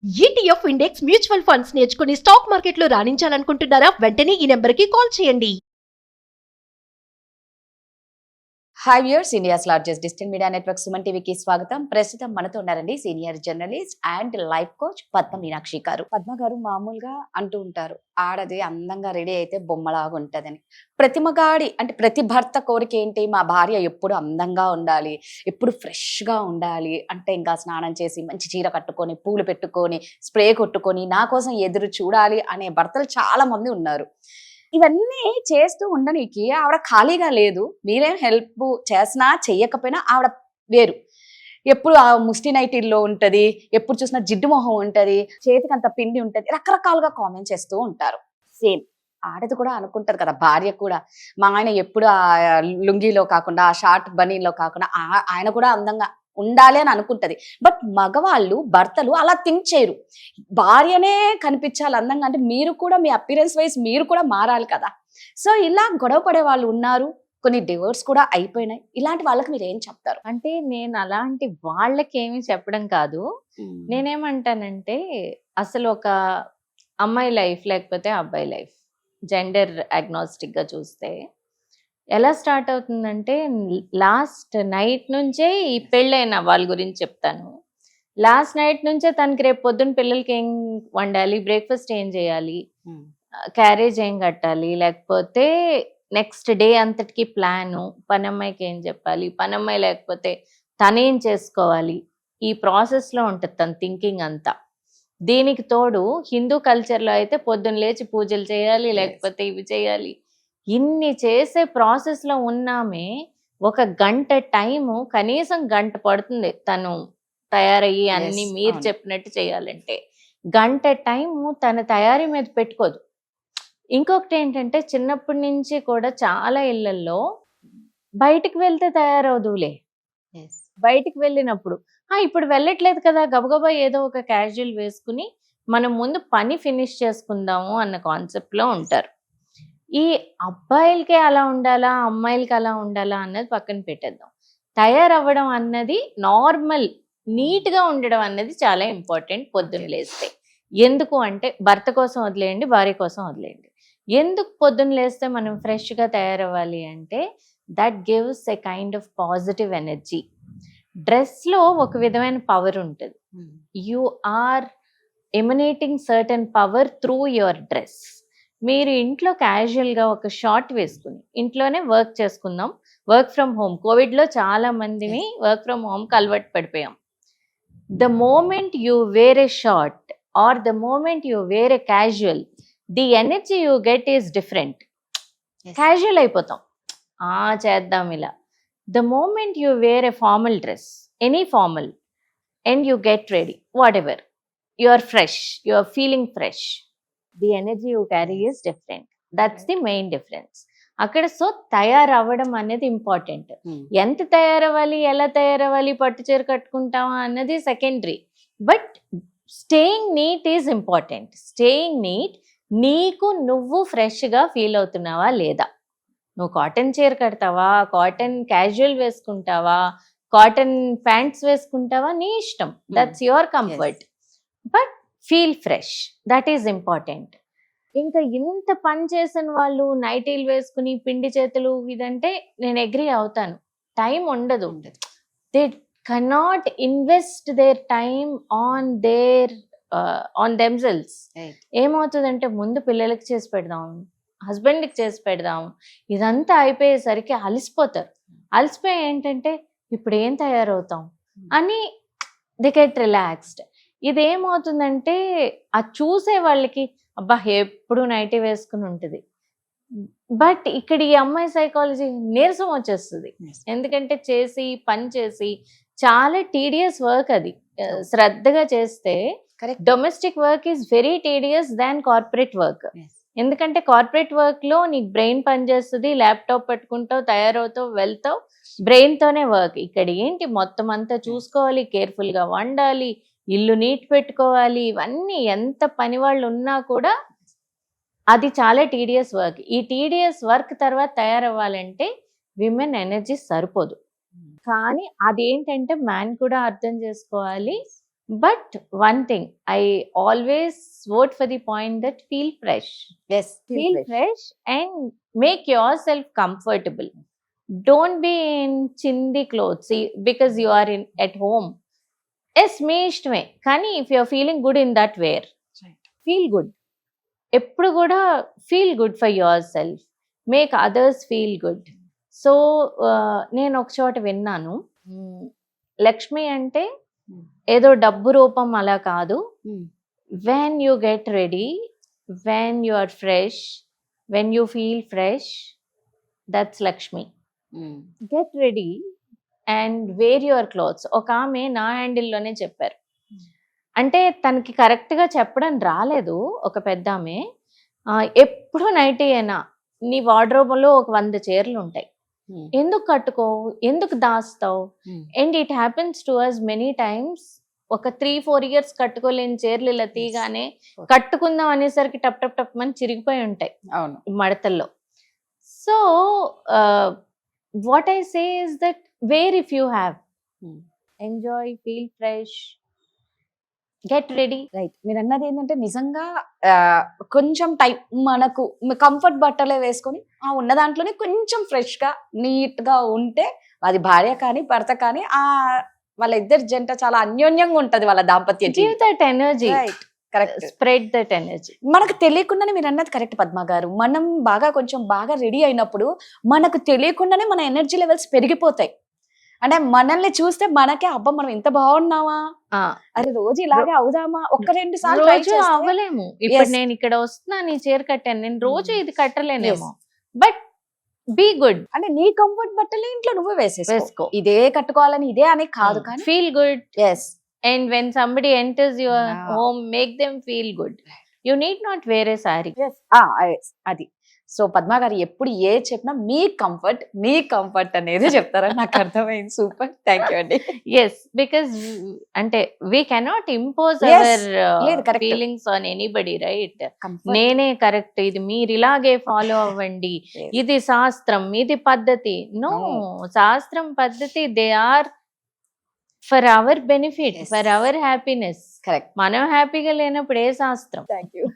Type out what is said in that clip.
ETF index mutual funds నేర్చుకుని stock మార్కెట్లో రాణించాలనుకుంటున్నారా? వెంటనే ఈ నెంబర్కి కాల్ చేయండి. Hi viewers, India's largest digital media network Suman టీవీకి స్వాగతం. ప్రస్తుతం మనతో ఉన్నారండి senior journalist and life coach Padma Meenakshi గారు. పద్మ గారు మామూలుగా అంటూ ఉంటారు, ఆడది అందంగా రెడీ అయితే బొమ్మలాగా ఉంటదని. ప్రతి మగాడి అంటే ప్రతి భర్త కోరిక ఏంటి, మా భార్య ఎప్పుడు అందంగా ఉండాలి, ఎప్పుడు ఫ్రెష్ గా ఉండాలి, అంటే ఇంకా స్నానం చేసి మంచి చీర కట్టుకొని పూలు పెట్టుకొని స్ప్రే కొట్టుకొని నా కోసం ఎదురు చూడాలి అనే భర్తలు చాలా మంది ఉన్నారు. ఇవన్నీ చేస్తూ ఉండనీకి ఆవిడ ఖాళీగా లేదు. మీరేం హెల్ప్ చేసినా చెయ్యకపోయినా ఆవిడ వేరు. ఎప్పుడు ఆ ముష్టి నైటీల్లో ఉంటది, ఎప్పుడు చూసినా జిడ్డు మొహం ఉంటది, చేతికి అంత పిండి ఉంటది, రకరకాలుగా కామెంట్ చేస్తూ ఉంటారు. సేమ్ ఆడది కూడా అనుకుంటది కదా, భార్య కూడా మా ఆయన ఎప్పుడు ఆ లుంగీలో కాకుండా ఆ షార్ట్ బనీలో కాకుండా ఆయన కూడా అందంగా ఉండాలి అని అనుకుంటది. బట్ మగవాళ్ళు భర్తలు అలా థింక్ చేయరు. భార్యనే కనిపించాలి అందంగా, అంటే మీరు కూడా మీ అపిరెన్స్ వైజ్ మీరు కూడా మారాలి కదా. సో ఇలా గొడవ పడే వాళ్ళు ఉన్నారు, కొన్ని డివోర్స్ కూడా అయిపోయినాయి. ఇలాంటి వాళ్ళకి మీరు ఏం చెప్తారు? అంటే నేను అలాంటి వాళ్ళకి ఏమి చెప్పడం కాదు. నేనేమంటానంటే అసలు ఒక అమ్మాయి లైఫ్ లేకపోతే అబ్బాయి లైఫ్ జెండర్ అగ్నాస్టిక్ గా చూస్తే ఎలా స్టార్ట్ అవుతుందంటే, లాస్ట్ నైట్ నుంచే ఈ పెళ్ళైన వాళ్ళ గురించి చెప్తాను. లాస్ట్ నైట్ నుంచే తనకి రేపు పొద్దున్న పిల్లలకి ఏం వండాలి, బ్రేక్ఫాస్ట్ ఏం చేయాలి, క్యారేజ్ ఏం కట్టాలి, లేకపోతే నెక్స్ట్ డే అంతటికి ప్లాను, పనమ్మాయికి ఏం చెప్పాలి, పనమ్మాయి లేకపోతే తనేం చేసుకోవాలి, ఈ ప్రాసెస్లో ఉంటుంది తన థింకింగ్ అంతా. దీనికి తోడు హిందూ కల్చర్లో అయితే పొద్దున్న లేచి పూజలు చేయాలి, లేకపోతే ఇవి చేయాలి. ఇన్ని చేసే ప్రాసెస్లో ఉన్నామే ఒక గంట టైము, కనీసం గంట పడుతుంది తను తయారయ్యి అన్ని మీరు చెప్పినట్టు చేయాలంటే. గంట టైము తన తయారీ మీద పెట్టుకోదు. ఇంకొకటి ఏంటంటే, చిన్నప్పటి నుంచి కూడా చాలా ఇళ్లల్లో బయటికి వెళ్తే తయారవుదులే, బయటికి వెళ్ళినప్పుడు ఇప్పుడు వెళ్ళట్లేదు కదా, గబగబా ఏదో ఒక క్యాజువల్ వేసుకుని మనం ముందు పని ఫినిష్ చేసుకుందాము అన్న కాన్సెప్ట్లో ఉంటారు. ఈ అబ్బాయిలకే అలా ఉండాలా, అమ్మాయిలకి అలా ఉండాలా అన్నది పక్కన పెట్టేద్దాం. తయారవ్వడం అన్నది నార్మల్, నీట్గా ఉండడం అన్నది చాలా ఇంపార్టెంట్ పొద్దున్న లేస్తే. ఎందుకు అంటే, భర్త కోసం వదిలేయండి, భార్య కోసం వదిలేయండి. ఎందుకు పొద్దున్న లేస్తే మనం ఫ్రెష్గా తయారవ్వాలి అంటే, that gives a kind of positive energy. డ్రెస్లో ఒక విధమైన పవర్ ఉంటుంది. You are emanating certain power through your dress. మీరు ఇంట్లో క్యాజువల్గా ఒక షార్ట్ వేసుకుని ఇంట్లోనే వర్క్ చేసుకుందాం, వర్క్ ఫ్రమ్ హోమ్, కోవిడ్లో చాలా మందిని వర్క్ ఫ్రమ్ హోమ్కి అలవాటు పడిపోయాం. The moment you wear a shirt or the moment you wear a casual, the energy you get is different. Casual అయిపోతాం, చేద్దాం ఇలా. The moment you wear a formal dress, any formal, and you get ready, whatever, you are fresh, you are feeling fresh, the energy you carry is different. That's the main difference. అక్కడ so తయారవ్వడం అనేది important. ఎంత తయారవ్వాలి, ఎలా తయారవ్వాలి, పట్టు చీర కట్టుకుంటావా అన్నది secondary. But staying neat is important. Staying neat, నీకు నువ్వు ఫ్రెష్గా ఫీల్ అవుతున్నావా లేదా. నువ్వు కాటన్ చీర కడతావా, కాటన్ క్యాజువల్ వేసుకుంటావా, కాటన్ ప్యాంట్స్ వేసుకుంటావా, నీ ఇష్టం, that's your comfort. But feel fresh, that is important. ఇంకా ఇంత పని చేసిన వాళ్ళు నైటీలు వేసుకుని పిండి చేతులు ఇదంటే నేను అగ్రీ అవుతాను. టైం ఉండదు. They cannot invest their time on themselves. ఏమవుతుందంటే, ముందు పిల్లలకి చేసి పెడదాం, హస్బెండ్కి చేసి పెడదాం, ఇదంతా అయిపోయేసరికి అలసిపోతారు. అలసిపోయి ఏంటంటే ఇప్పుడు ఏం తయారవుతాం అని దే గెట్ రిలాక్స్డ్. ఇదేమవుతుందంటే, ఆ చూసే వాళ్ళకి అబ్బా ఎప్పుడు నైటీ వేసుకుని ఉంటుంది. బట్ ఇక్కడ ఈ అమ్మాయి సైకాలజీ నీరసం వచ్చేస్తుంది. ఎందుకంటే పని చేసి చాలా టీడియస్ వర్క్ అది. శ్రద్ధగా చేస్తే domestic work is very tedious than corporate work. ఎందుకంటే కార్పొరేట్ వర్క్లో నీకు బ్రెయిన్ పనిచేస్తుంది, ల్యాప్టాప్ పట్టుకుంటావు, తయారవుతావు, వెళ్తావు, బ్రెయిన్తోనే వర్క్. ఇక్కడ ఏంటి, మొత్తం అంతా చూసుకోవాలి, కేర్ఫుల్గా వండాలి, ఇల్లు నీట్ పెట్టుకోవాలి, ఇవన్నీ ఎంత పని వాళ్ళు ఉన్నా కూడా అది చాలా టీడియస్ వర్క్. ఈ టీడియస్ వర్క్ తర్వాత తయారవ్వాలంటే విమెన్ ఎనర్జీ సరిపోదు. కానీ అదేంటంటే మ్యాన్ కూడా అర్థం చేసుకోవాలి, But one thing, I always vote for the point that feel fresh. Yes, Feel fresh and make yourself comfortable. Don't be in chindi clothes because you are at home. Yes, మీ ఇష్టమే, కానీ if you are feeling good in that wear, feel good. ఎప్పుడు కూడా feel good for yourself, make others feel good. So నేను ఒక చోట విన్నాను, లక్ష్మి అంటే ఏదో డబ్బు రూపం అలా కాదు. when you get ready, when you are fresh, when you feel fresh, that's Lakshmi. Get ready and wear your clothes. ఒక ఆమె నా హ్యాండిల్లోనే చెప్పారు, అంటే తనకి కరెక్ట్గా చెప్పడం రాలేదు. ఒక పెద్ద ఆమె, ఎప్పుడు నైటీ అయినా నీ వార్డ్రోబ్లో ఒక 100 చీరలు ఉంటాయి, ఎందుకు కట్టుకోవు, ఎందుకు దాస్తావు? And it happens to us many times. ఒక 3-4 ఇయర్స్ కట్టుకోలేని చీరలు ఇలా తీగానే కట్టుకుందాం అనేసరికి టప్ టప్ టప్ అని చిరిగిపోయి ఉంటాయి మడతల్లో. So what I say is that where if you have, enjoy, feel fresh, get ready. Right, మీరు అన్నది ఏంటంటే నిజంగా కొంచెం టైం మనకు కంఫర్ట్ బట్టలే వేసుకొని ఉన్న దాంట్లోనే కొంచెం ఫ్రెష్ గా నీట్ గా ఉంటే, అది భార్య కానీ భర్త కానీ వాళ్ళ ఇద్దరు జంట చాలా అన్యోన్యంగా ఉంటది వాళ్ళ దాంపత్య give that energy, correct, spread that energy. మనకు తెలియకుండానే మీరు అన్నది కరెక్ట్ పద్మ గారు, మనం కొంచెం బాగా రెడీ అయినప్పుడు మనకు తెలియకుండానే మన ఎనర్జీ లెవెల్స్ పెరిగిపోతాయి. అంటే మనల్ని చూస్తే మనకే అబ్బా మనం ఇంత బాగున్నావా, అది రోజు ఇలాగే అవుదామా, 1-2 సార్లు అవ్వలేము. ఇప్పుడు నేను ఇక్కడ వస్తున్నా, నీ చీర కట్టాను, నేను రోజు ఇది కట్టలేనేమో, బట్ బీ గుడ్. అంటే నీ కంఫర్ట్ బట్టలు ఇంట్లో నువ్వే వేసుకో, ఇదే కట్టుకోవాలని ఇదే అని కాదు, కానీ feel good. Yes, and when somebody enters your home, make them feel good. You need not wear a sari. అది. సో పద్మ గారు ఎప్పుడు ఏ చెప్పినా మీ కంఫర్ట్ అనేది చెప్తారని నాకు అర్థమైంది. సూపర్, థ్యాంక్ యూ అండి. ఎస్, బికాస్ అంటే we cannot impose our feelings on anybody, right? నేనే కరెక్ట్, ఇది మీరు ఇలాగే ఫాలో అవ్వండి, ఇది శాస్త్రం, ఇది పద్ధతి. నో, శాస్త్రం పద్ధతి they are for our benefit, for our happiness. Correct. మనం హ్యాపీగా లేనప్పుడు ఏ శాస్త్రం? Thank you.